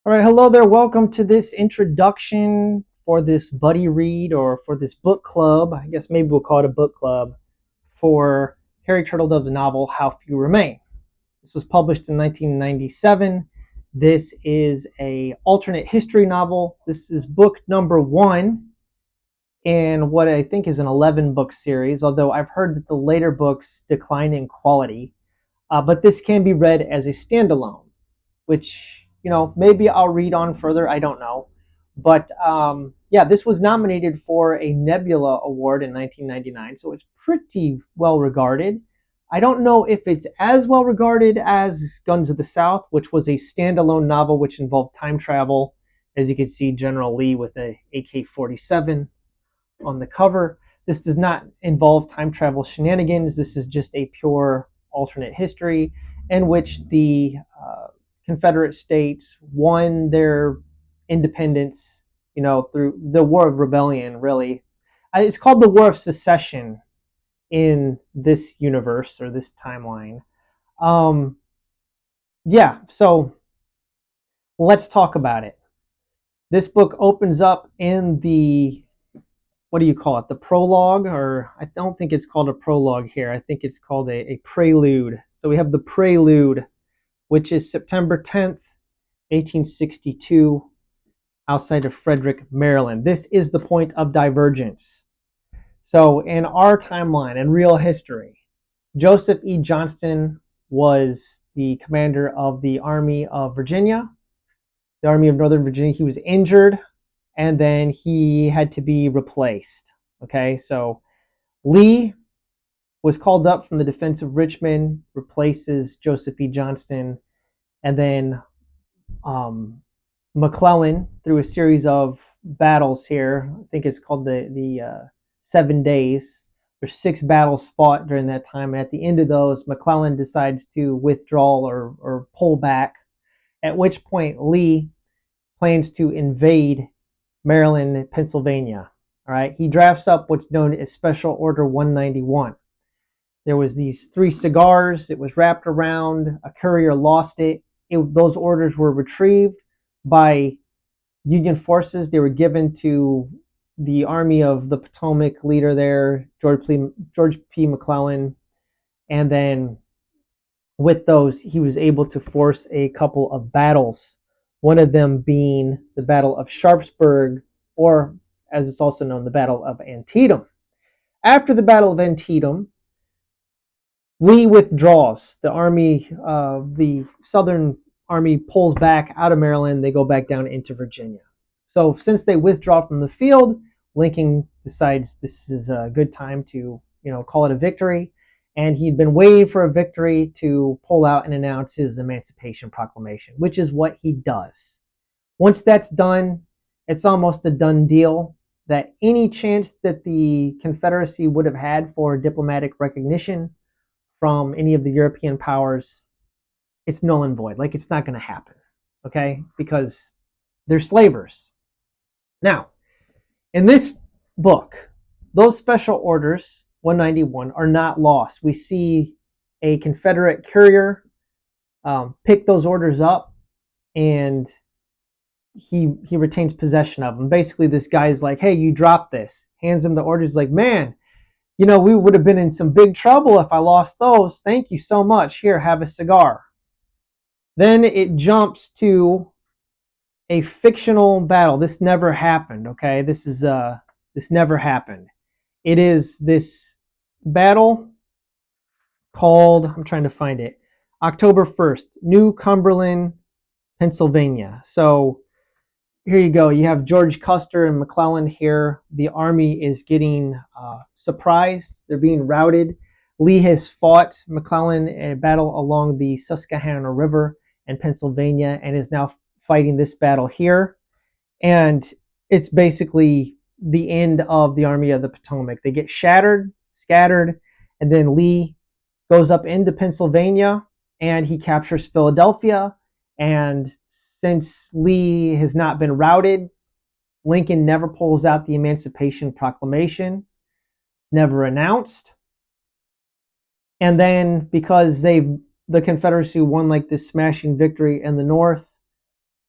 All right, hello there. Welcome to this introduction for this buddy read or for this book club. I guess maybe we'll call it a book club for Harry Turtledove's novel How Few Remain. This was published in 1997. This is a alternate history novel. This is book number 1 in what I think is an 11 book series, although I've heard that the later books decline in quality. But this can be read as a standalone, which maybe I'll read on further. I don't know, but yeah, this was nominated for a Nebula Award in 1999, so it's pretty well regarded. I don't know if it's as well regarded as Guns of the South, which was a standalone novel which involved time travel. As you can see, General Lee with a AK-47 on the cover. This does not involve time travel shenanigans. This is just a pure alternate history in which the Confederate States won their independence, through the War of Rebellion, really. It's called the War of Secession in this universe or this timeline. Um, yeah, so let's talk about it. This book opens up in the, what do you call it? The prologue, or I don't think it's called a prologue here. I think it's called a prelude. So we have the prelude, which is September 10th, 1862, outside of Frederick, Maryland. This is the point of divergence. So in our timeline, in real history, Joseph E. Johnston was the commander of the Army of Virginia, the Army of Northern Virginia. He was injured, and then he had to be replaced. Okay, so Lee was called up from the defense of Richmond, replaces Joseph E. Johnston, and then McClellan, through a series of battles here, I think it's called the 7 days. There's 6 battles fought during that time, and at the end of those, McClellan decides to withdraw or pull back. At which point, Lee plans to invade Maryland and Pennsylvania. All right, he drafts up what's known as Special Order 191. There was these 3 cigars. It was wrapped around. A courier lost it. Those orders were retrieved by Union forces. They were given to the Army of the Potomac leader there, George P. McClellan, and then with those, he was able to force a couple of battles. One of them being the Battle of Sharpsburg, or as it's also known, the Battle of Antietam. After the Battle of Antietam, Lee withdraws. The Southern Army pulls back out of Maryland. They go back down into Virginia. So since they withdraw from the field, Lincoln decides this is a good time to, call it a victory. And he'd been waiting for a victory to pull out and announce his Emancipation Proclamation, which is what he does. Once that's done, it's almost a done deal that any chance that the Confederacy would have had for diplomatic recognition from any of the European powers, it's null and void. Like, it's not going to happen, okay? Because they're slavers. Now, in this book, those special orders, 191, are not lost. We see a Confederate courier pick those orders up, and he retains possession of them. Basically, this guy's like, hey, you dropped this. Hands him the orders, like, man, we would have been in some big trouble if I lost those. Thank you so much. Here, have a cigar. Then it jumps to a fictional battle. This never happened, okay? This never happened. It is this battle called, I'm trying to find it, October 1st, New Cumberland, Pennsylvania. So here you go. You have George Custer and McClellan here. The army is getting surprised. They're being routed. Lee has fought McClellan in a battle along the Susquehanna River in Pennsylvania and is now fighting this battle here. And it's basically the end of the Army of the Potomac. They get shattered, scattered, and then Lee goes up into Pennsylvania and he captures Philadelphia. And since Lee has not been routed, Lincoln never pulls out the Emancipation Proclamation, never announced. And then because the Confederacy won like this smashing victory in the North,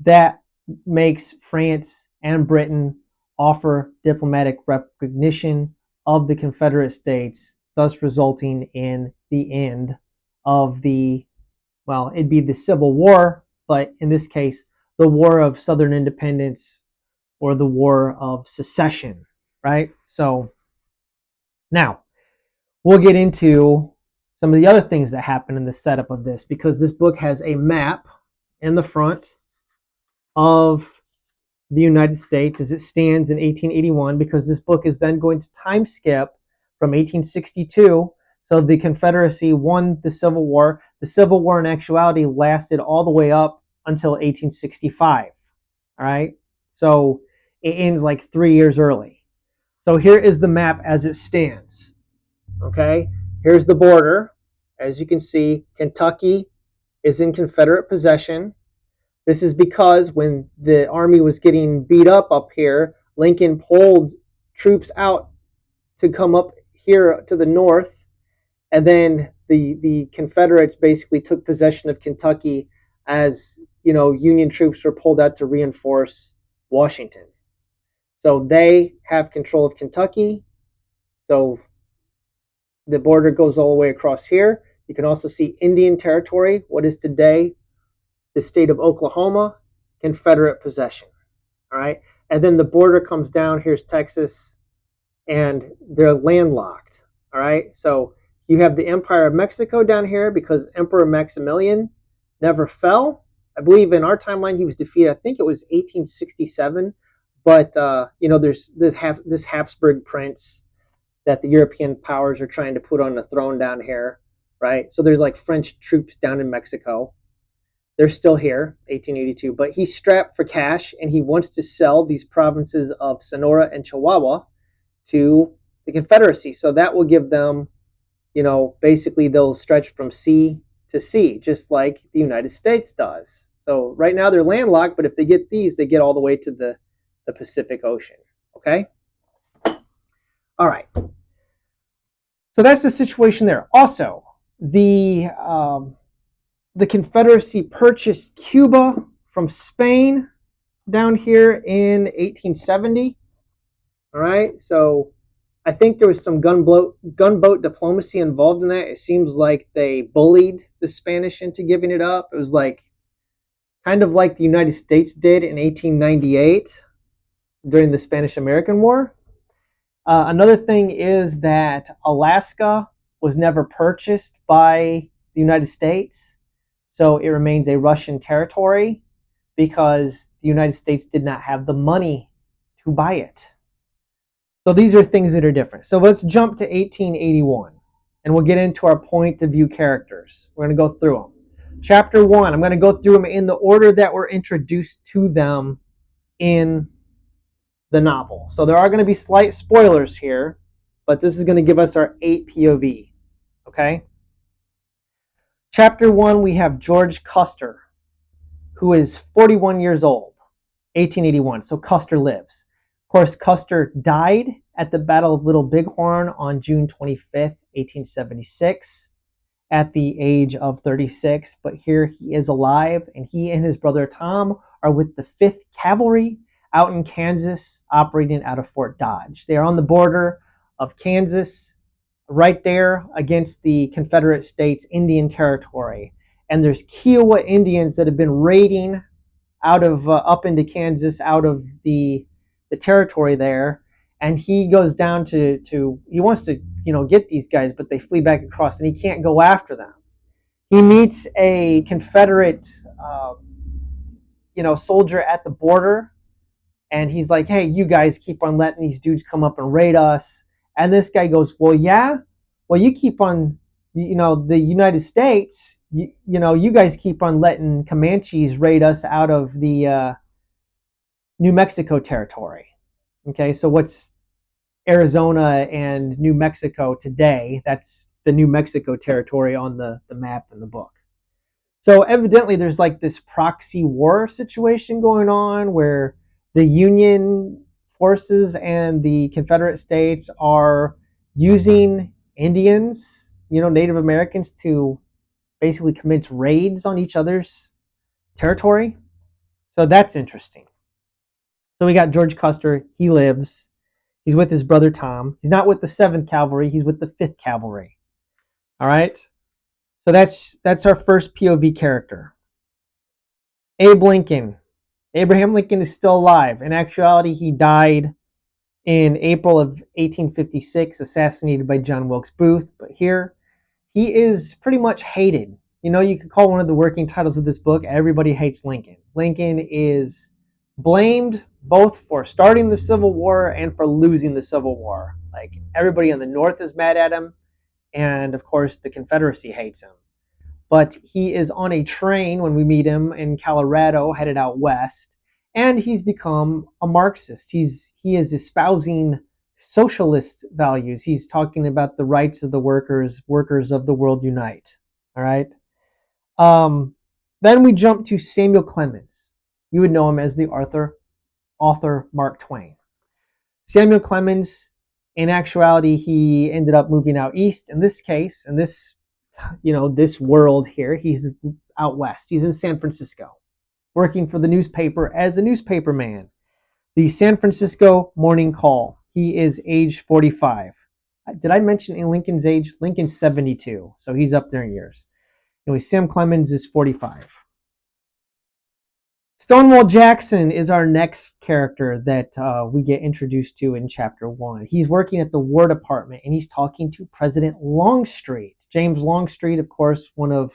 That makes France and Britain offer diplomatic recognition of the Confederate States, thus resulting in the end of the, well, it'd be the Civil War, but in this case, the War of Southern Independence or the War of Secession, right? So now we'll get into some of the other things that happen in the setup of this, because this book has a map in the front of the United States as it stands in 1881, because this book is then going to time skip from 1862. So the Confederacy won the Civil War. The Civil War in actuality lasted all the way up until 1865. All right. So it ends like 3 years early. So here is the map as it stands. Okay. Here's the border. As you can see, Kentucky is in Confederate possession. This is because when the Army was getting beat up here, Lincoln pulled troops out to come up here to the north, and then the Confederates basically took possession of Kentucky as, Union troops were pulled out to reinforce Washington. So they have control of Kentucky. So the border goes all the way across here. You can also see Indian Territory, what is today the state of Oklahoma, Confederate possession. All right. And then the border comes down. Here's Texas, and they're landlocked. All right. So you have the Empire of Mexico down here because Emperor Maximilian never fell. I believe in our timeline he was defeated. I think it was 1867. But, there's this Habsburg prince that the European powers are trying to put on the throne down here. Right. So there's like French troops down in Mexico. They're still here, 1882, but he's strapped for cash and he wants to sell these provinces of Sonora and Chihuahua to the Confederacy. So that will give them, basically they'll stretch from sea to sea, just like the United States does. So right now they're landlocked, but if they get these, they get all the way to the Pacific Ocean. Okay? All right. So that's the situation there. Also, the Confederacy purchased Cuba from Spain down here in 1870. All right, so I think there was some gunboat diplomacy involved in that. It seems like they bullied the Spanish into giving it up. It was like kind of like the United States did in 1898 during the Spanish-American War. Another thing is that Alaska was never purchased by the United States. So it remains a Russian territory because the United States did not have the money to buy it. So these are things that are different. So let's jump to 1881 and we'll get into our point of view characters. We're going to go through them. Chapter 1, I'm going to go through them in the order that we're introduced to them in the novel. So there are going to be slight spoilers here, but this is going to give us our 8 POV. Okay? Chapter 1, we have George Custer, who is 41 years old, 1881. So Custer lives. Of course, Custer died at the Battle of Little Bighorn on June 25th, 1876, at the age of 36. But here he is alive, and he and his brother Tom are with the 5th Cavalry out in Kansas, operating out of Fort Dodge. They are on the border of Kansas, right there against the Confederate States Indian Territory. And there's Kiowa Indians that have been raiding out of up into Kansas, out of the territory there. And he goes down to he wants to get these guys, but they flee back across, and he can't go after them. He meets a Confederate soldier at the border, and he's like, "Hey, you guys keep on letting these dudes come up and raid us." And this guy goes, "Well, yeah. Well, you keep on, the United States, you guys keep on letting Comanches raid us out of the New Mexico territory." Okay, so what's Arizona and New Mexico today? That's the New Mexico territory on the map in the book. So evidently there's like this proxy war situation going on where the Union forces and the Confederate States are using Indians, Native Americans, to basically commit raids on each other's territory. So that's interesting. So we got George Custer. He lives. He's with his brother Tom. He's not with the 7th Cavalry. He's with the 5th Cavalry. All right. So that's our first POV character. Abe Lincoln. Abraham Lincoln is still alive. In actuality, he died in April of 1856, assassinated by John Wilkes Booth. But here, he is pretty much hated. You know, you could call one of the working titles of this book, Everybody Hates Lincoln. Lincoln is blamed both for starting the Civil War and for losing the Civil War. Like, everybody in the North is mad at him, and of course, the Confederacy hates him. But he is on a train when we meet him in Colorado, headed out west, and he's become a Marxist. He is espousing socialist values. He's talking about the rights of the workers of the world unite. All right. Then we jump to Samuel Clemens. You would know him as the author Mark Twain. Samuel Clemens, in actuality, he ended up moving out east. In this case, in this this world here, he's out west. He's in San Francisco, working for the newspaper as a newspaper man. The San Francisco Morning Call. He is age 45. Did I mention Lincoln's age? Lincoln's 72, so he's up there in years. Anyway, Sam Clemens is 45. Stonewall Jackson is our next character that we get introduced to in chapter 1. He's working at the War Department, and he's talking to President Longstreet. James Longstreet, of course, one of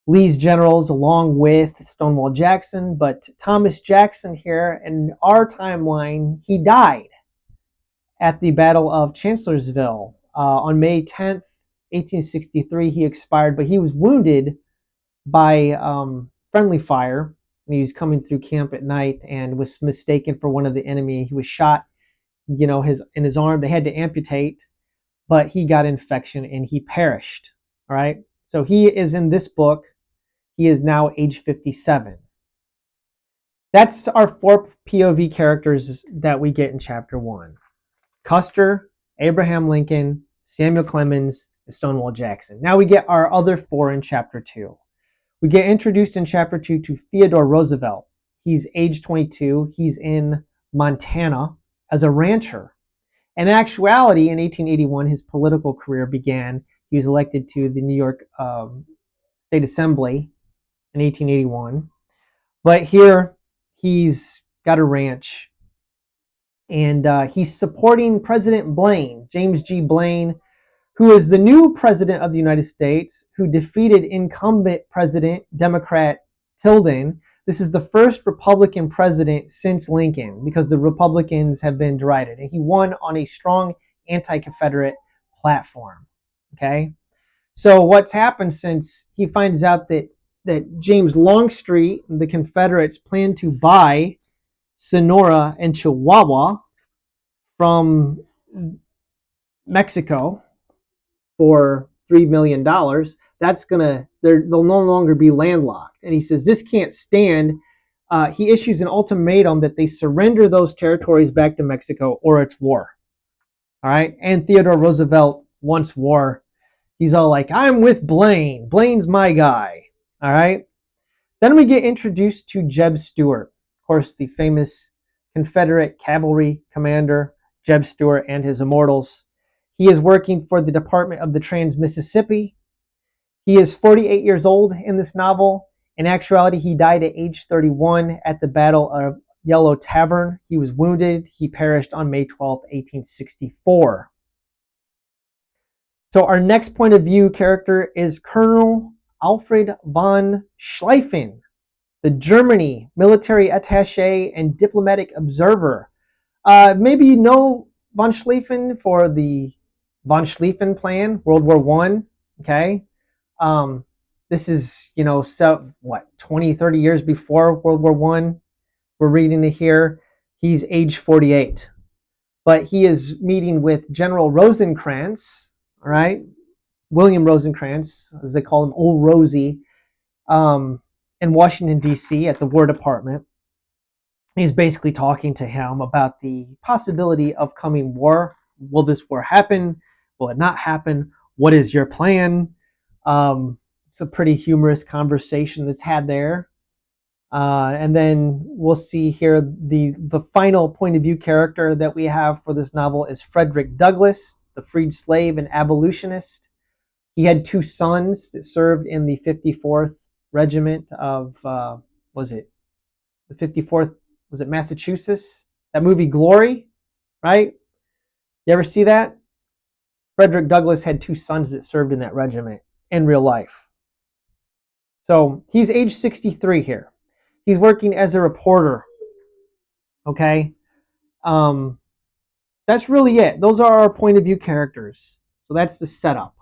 Lee's generals, along with Stonewall Jackson. But Thomas Jackson here, in our timeline, he died at the Battle of Chancellorsville. On May 10th, 1863, he expired, but he was wounded by friendly fire. He was coming through camp at night and was mistaken for one of the enemy. He was shot, in his arm. They had to amputate, but he got infection and he perished. All right. So he is in this book. He is now age 57. That's our 4 POV characters that we get in chapter 1. Custer, Abraham Lincoln, Samuel Clemens, and Stonewall Jackson. Now we get our other 4 in chapter 2. We get introduced in chapter 2 to Theodore Roosevelt. He's age 22. He's in Montana as a rancher. In actuality, in 1881, his political career began. He was elected to the New York State Assembly in 1881. But here, he's got a ranch. And he's supporting President Blaine, James G. Blaine, who is the new president of the United States, who defeated incumbent president, Democrat Tilden. This is the first Republican president since Lincoln, because the Republicans have been derided. And he won on a strong anti-Confederate platform. Okay? So what's happened since he finds out that James Longstreet, the Confederates, plan to buy Sonora and Chihuahua from Mexico for $3 million, they'll no longer be landlocked. And he says this can't stand. He issues an ultimatum that they surrender those territories back to Mexico or it's war. All right. And Theodore Roosevelt wants war. He's all like, I'm with Blaine. Blaine's my guy. All right. Then we get introduced to Jeb Stuart, of course, the famous Confederate cavalry commander, Jeb Stuart and his immortals. He is working for the Department of the Trans-Mississippi. He is 48 years old in this novel. In actuality, he died at age 31 at the Battle of Yellow Tavern. He was wounded. He perished on May 12, 1864. So our next point of view character is Colonel Alfred von Schlieffen, the Germany military attaché and diplomatic observer. Maybe you know von Schlieffen for the von Schlieffen Plan, World War I. Okay. This is, 20, 30 years before World War I. We're reading it here. He's age 48. But he is meeting with General Rosecrans, all right? William Rosecrans, as they call him, Old Rosie, in Washington, D.C. at the War Department. He's basically talking to him about the possibility of coming war. Will this war happen? Will it not happen? What is your plan? It's a pretty humorous conversation that's had there. And then we'll see here the final point of view character that we have for this novel is Frederick Douglass, the freed slave and abolitionist. He had two sons that served in the 54th Regiment of, was it the 54th? Was it Massachusetts? That movie Glory, right? You ever see that? Frederick Douglass had two sons that served in that regiment in real life. So he's age 63 here. He's working as a reporter. Okay. Um, that's really it. Those are our point of view characters. So that's the setup.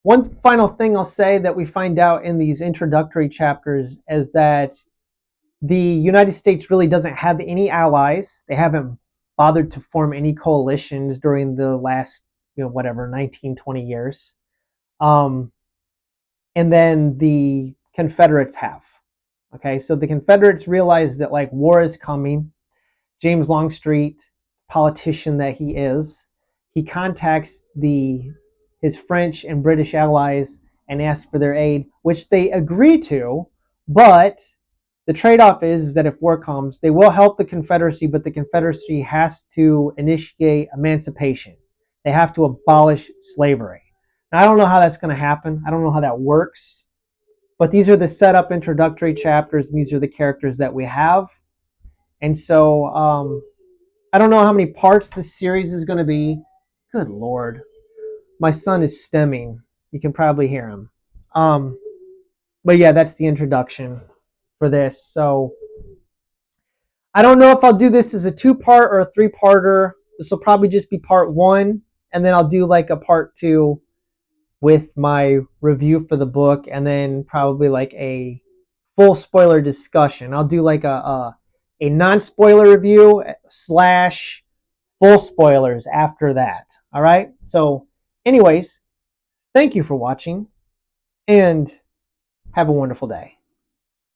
One final thing I'll say that we find out in these introductory chapters is that the United States really doesn't have any allies. They haven't bothered to form any coalitions during the last, 19, 20 years. Um, and then the Confederates have. Okay, so the Confederates realize that like war is coming. James Longstreet, politician that he contacts his French and British allies and asks for their aid, which they agree to, but the trade-off is that if war comes, they will help the Confederacy, but the Confederacy has to initiate emancipation. They have to abolish slavery. Now, I don't know how that's going to happen. I don't know how that works. But these are the setup introductory chapters, and these are the characters that we have. And so I don't know how many parts this series is going to be. Good Lord. My son is stemming. You can probably hear him. But yeah, that's the introduction for this. So I don't know if I'll do this as a 2-part or a 3-parter. This will probably just be part 1, and then I'll do like a part 2 with my review for the book, and then probably like a full spoiler discussion. I'll do like a non-spoiler review / full spoilers after that. All right. So, anyways, thank you for watching, and have a wonderful day.